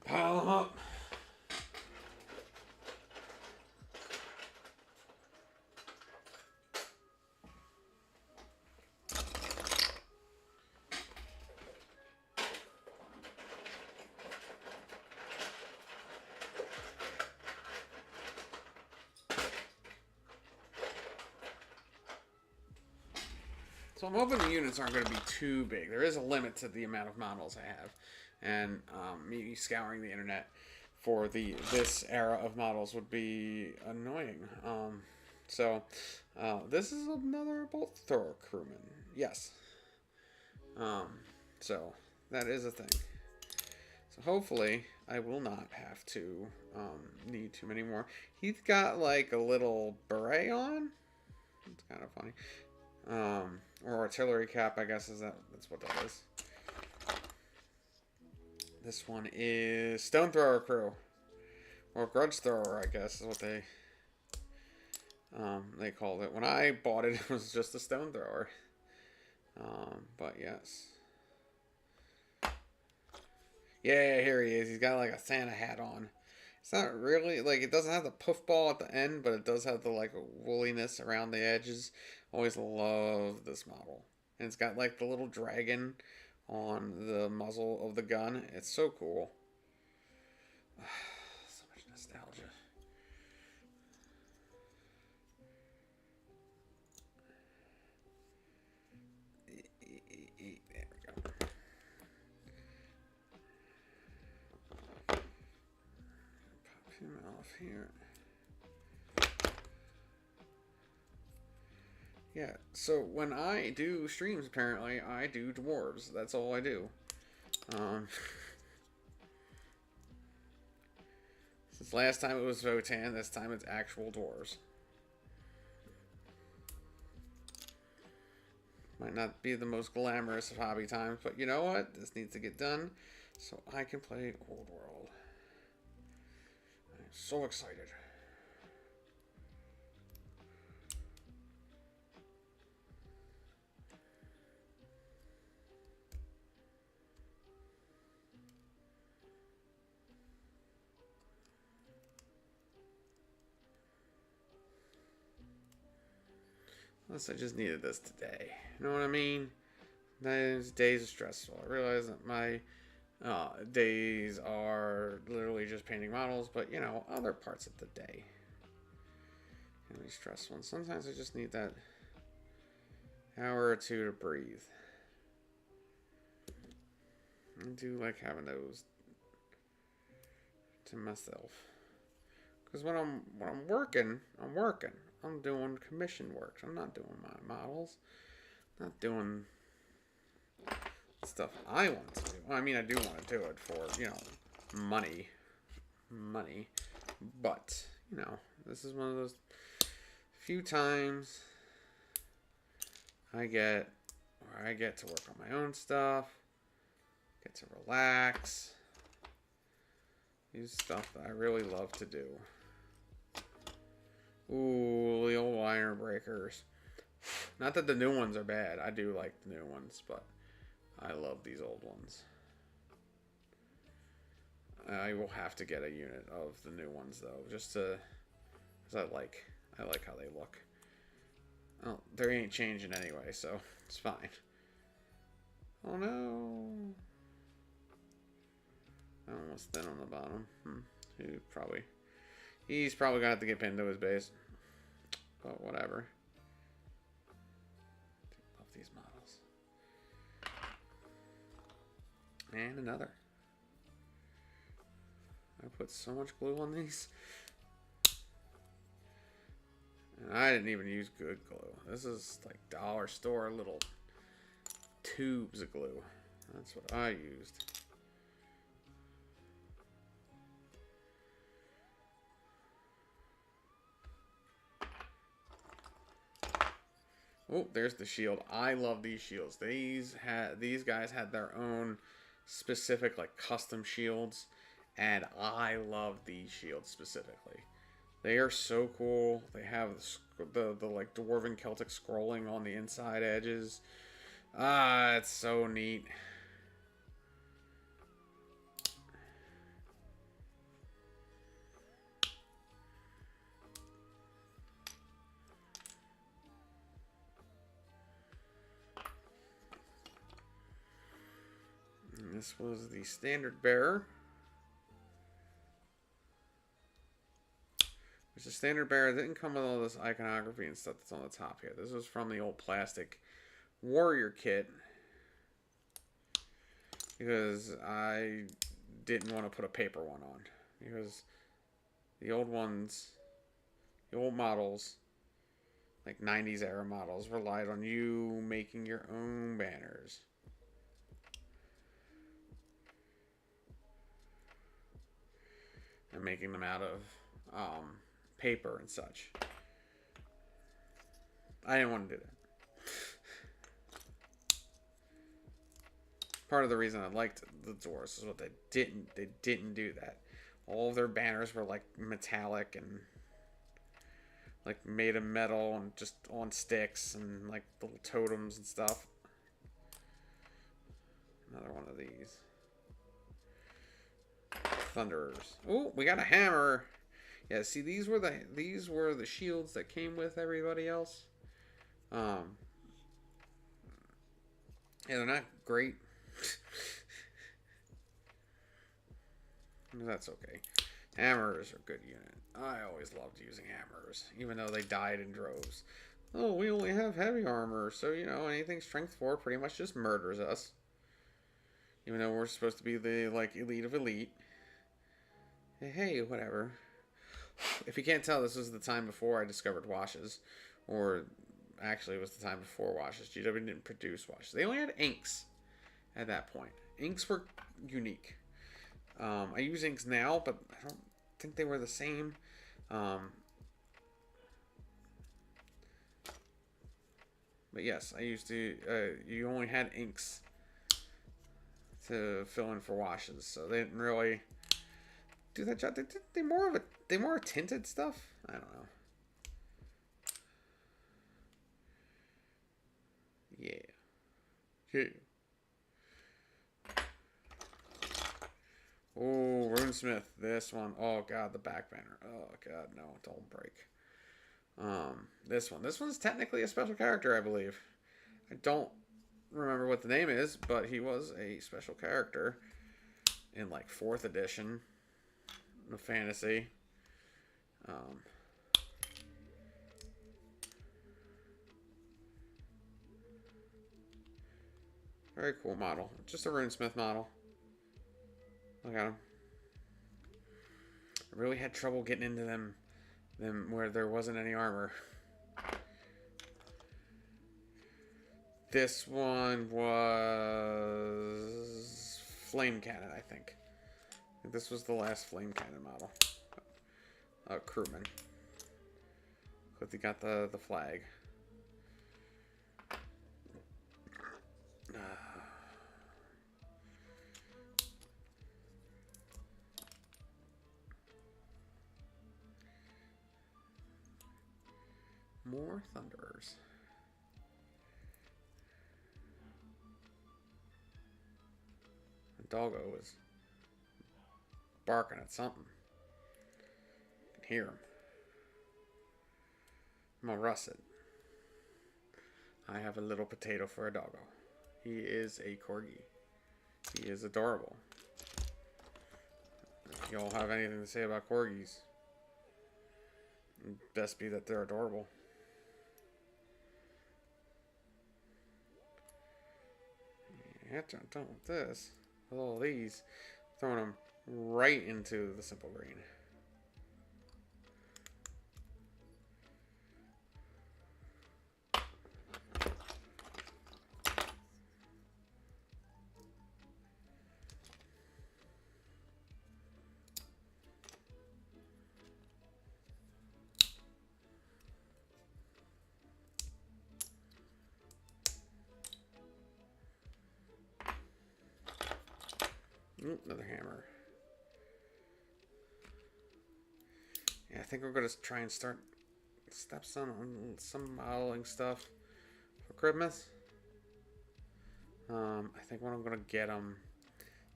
[SPEAKER 1] Pile them up. So I'm hoping the units aren't going to be too big. There is a limit to the amount of models I have. And me scouring the internet for this era of models would be annoying. This is another bolt thrower crewman. Yes. So that is a thing. So hopefully I will not have to need too many more. He's got like a little beret on. It's kind of funny. Or artillery cap, I guess that's what that is. This one is Stone Thrower Crew. Or Grudge Thrower, I guess is what they called it. When I bought it, it was just a Stone Thrower. But yes. Yeah, here he is. He's got like a Santa hat on. It's not really, like, it doesn't have the poof ball at the end, but it does have the, like, woolliness around the edges. Always love this model. And it's got, like, the little dragon on the muzzle of the gun. It's so cool. So much nostalgia. There we go. Pop him off here. Yeah, so when I do streams, apparently, I do dwarves. That's all I do. Since last time it was Votan, this time it's actual dwarves. Might not be the most glamorous of hobby times, but you know what? This needs to get done so I can play Old World. I'm so excited. Unless I just needed this today. You know what I mean? Those days are stressful. I realize that my days are literally just painting models, but you know, other parts of the day can be stressful. And sometimes I just need that hour or two to breathe. I do like having those to myself. Because when I'm working, I'm working. I'm doing commission work. I'm not doing my models. I'm not doing stuff I want to do. Well, I mean, I do want to do it for, you know, money. But, you know, this is one of those few times I get where I get to work on my own stuff, get to relax, do stuff that I really love to do. Ooh, the old iron breakers. Not that the new ones are bad. I do like the new ones, but I love these old ones. I will have to get a unit of the new ones though, just to, because I like how they look. Oh, they ain't changing anyway, so it's fine. Oh no! I'm almost thin on the bottom. He's probably gonna have to get pinned to his base. But whatever. Love these models. And another. I put so much glue on these. And I didn't even use good glue. This is like dollar store little tubes of glue. That's what I used. Oh, there's the shield. I love these shields. These guys had their own specific like custom shields, and I love these shields specifically. They are so cool. They have the like dwarven Celtic scrolling on the inside edges. Ah, it's so neat. And this was the standard bearer. Which the standard bearer didn't come with all this iconography and stuff that's on the top here. This was from the old plastic warrior kit. Because I didn't want to put a paper one on. Because the old ones, the old models, like 90s era models, relied on you making your own banners. and making them out of paper and such. I didn't want to do that. Part of the reason I liked the Doors is what they didn't. They didn't do that. All of their banners were like metallic and like made of metal and just on sticks and like little totems and stuff. Another one of these. Thunderers. Oh, we got a hammer. Yeah, see, these were the shields that came with everybody else. Yeah, they're not great. That's okay. Hammers are a good unit. I always loved using hammers, even though they died in droves. Oh, we only have heavy armor, so, you know, anything strength 4 pretty much just murders us. Even though we're supposed to be the, like, elite of elite. Hey, whatever. If you can't tell, this was the time before I discovered washes. Or, actually, it was the time before washes. GW didn't produce washes. They only had inks at that point. Inks were unique. I use inks now, but I don't think they were the same. But yes, I used to. You only had inks to fill in for washes, so they didn't really do that job. They more tinted stuff. I don't know. Yeah. Okay. Oh, Runesmith. This one. Oh god, the back banner. Oh god, no, don't break. This one. This one's technically a special character, I believe. I don't remember what the name is, but he was a special character in like 4th edition of fantasy. Very cool model. Just a Runesmith model. Look at him. I really had trouble getting into them where there wasn't any armor. This one was Flame Cannon, I think. This was the last Flame Cannon model. Crewman. But they got the flag. More Thunderers. The doggo was barking at something. I can hear him. I'm gonna russet. I have a little potato for a doggo. He is a corgi. He is adorable. If y'all have anything to say about corgis, it'd best be that they're adorable. Yeah, done with this. With all these, throwing them right into the simple green. Ooh, another hammer. Yeah, I think we're going to try and start steps on some modeling stuff for Christmas. I think what I'm going to get them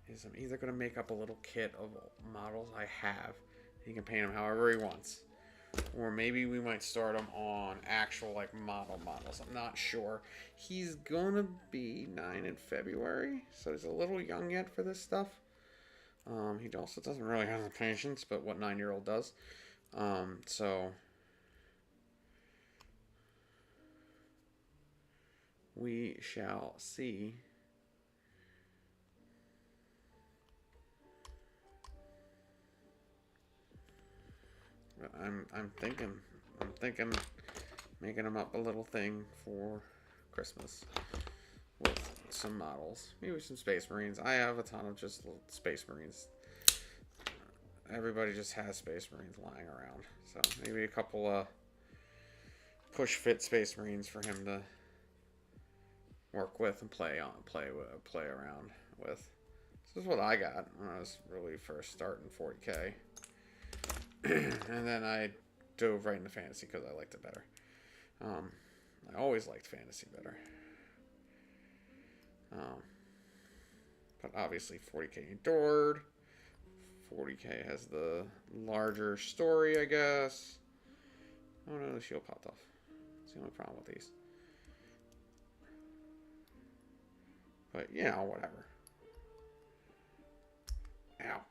[SPEAKER 1] is I'm either going to make up a little kit of models I have. He can paint them however he wants. Or maybe we might start him on actual like models. I'm not sure. He's gonna be 9 in February, so he's a little young yet for this stuff. He also doesn't really have the patience, but what 9-year-old does. So we shall see. I'm thinking making them up a little thing for Christmas with some models, maybe some Space Marines. I have a ton of just little Space Marines everybody just has Space Marines lying around. So maybe a couple push fit Space Marines for him to work with and play around with. This is what I got when I was really first starting 40K. And then I dove right into fantasy because I liked it better. I always liked fantasy better. But obviously 40K endured. 40K has the larger story, I guess. Oh no, the shield popped off. That's the only problem with these. But, you know, whatever. Ow.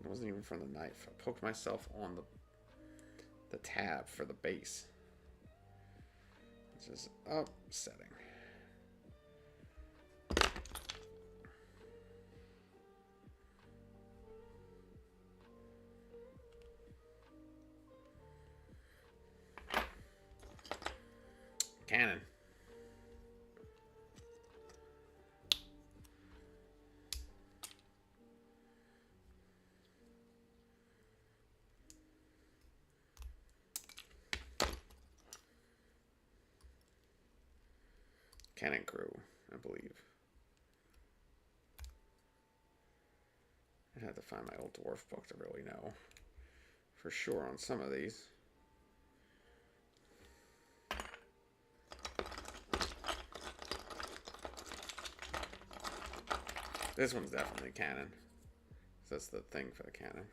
[SPEAKER 1] It wasn't even from the knife. I poked myself on the tab for the base. Which is upsetting. Cannon. Cannon crew, I believe. I'd have to find my old dwarf book to really know for sure on some of these. This one's definitely cannon. That's the thing for the cannon.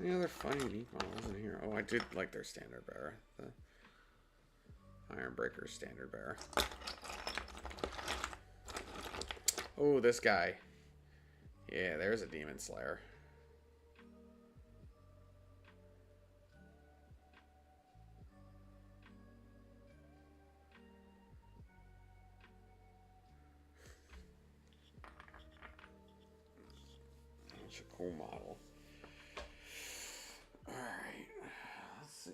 [SPEAKER 1] Any other funny meatballs in here? Oh, I did like their standard bearer. The Ironbreaker's standard bearer. Oh, this guy. Yeah, there's a Demon Slayer. That's a cool model. Alright, let's see.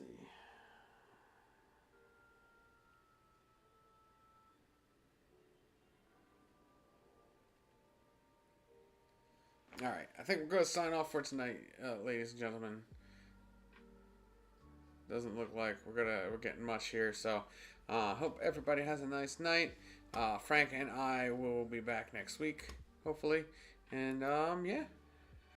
[SPEAKER 1] Alright, I think we're going to sign off for tonight, ladies and gentlemen. Doesn't look like we're getting much here, so hope everybody has a nice night. Frank and I will be back next week, hopefully. And yeah.